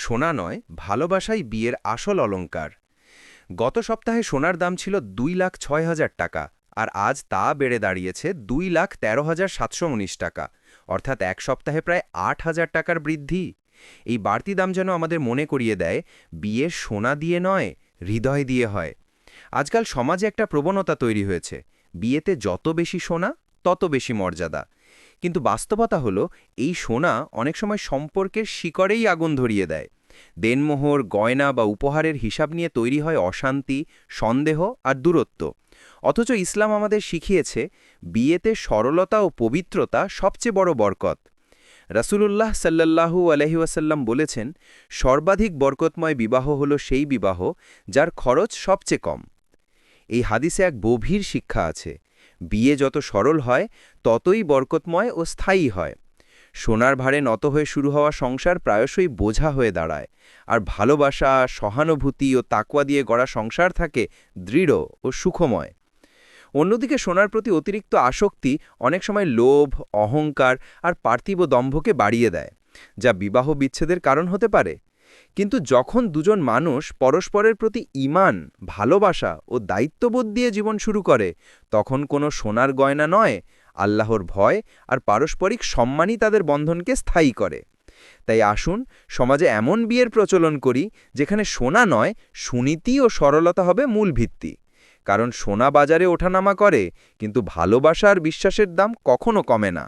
সোনা নয়, ভালোবাসাই বিয়ের আসল অলংকার। গত সপ্তাহে সোনার দাম ছিল 2,06,000 টাকা, আর আজ তা বেড়ে দাঁড়িয়েছে 2,13,719 টাকা, অর্থাৎ এক সপ্তাহে প্রায় 8,000 টাকার বৃদ্ধি। এই বাড়তি দাম যেন আমাদের মনে করিয়ে দেয়, বিয়ে সোনা দিয়ে নয়, হৃদয় দিয়ে হয়। আজকাল সমাজে একটা প্রবণতা তৈরি হয়েছে, বিয়েতে যত বেশি সোনা তত বেশি মর্যাদা। কিন্তু বাস্তবতা হলো, এই সোনা অনেক সময় সম্পর্কের শিকড়েই আগুন ধরিয়ে দেয়। দেনমোহর, গয়না বা উপহারের হিসাব নিয়ে তৈরি হয় অশান্তি, সন্দেহ আর দূরত্ব। অথচ ইসলাম আমাদের শিখিয়েছে, বিয়েতে সরলতা ও পবিত্রতা সবচেয়ে বড় বরকত। রাসূলুল্লাহ সাল্লাল্লাহু আলাইহি ওয়াসাল্লাম বলেছেন, সর্বাধিক বরকতময় বিবাহ হলো সেই বিবাহ যার খরচ সবচেয়ে কম। এই হাদিসে এক গভীর শিক্ষা আছে, বিয়ে যত সরল হয় ততই বরকতময় ও স্থায়ী হয়। সোনার ভারে নত হয়ে শুরু হওয়া সংসার প্রায়শই বোঝা হয়ে দাঁড়ায়, আর ভালোবাসা, সহানুভূতি ও তাকওয়া দিয়ে গড়া সংসার থাকে দৃঢ় ও সুখময়। অন্যদিকে সোনার প্রতি অতিরিক্ত আসক্তি অনেক সময় লোভ, অহংকার আর পার্থিব দম্ভকে বাড়িয়ে দেয়, যা বিবাহ বিচ্ছেদের কারণ হতে পারে। কিন্তু যখন দুজন মানুষ পরস্পরের প্রতি ঈমান, ভালোবাসা ও দায়িত্ববোধ দিয়ে জীবন শুরু করে, তখন কোনো সোনার গয়না নয়, আল্লাহর ভয় আর পারস্পরিক সম্মানই তাদের বন্ধনকে স্থায়ী করে। তাই আসুন, সমাজে এমন বিয়ের প্রচলন করি যেখানে সোনা নয়, সুনীতি ও সরলতা হবে মূল ভিত্তি। কারণ সোনা বাজারে ওঠানামা করে, কিন্তু ভালোবাসা আর বিশ্বাসের দাম কখনো কমে না।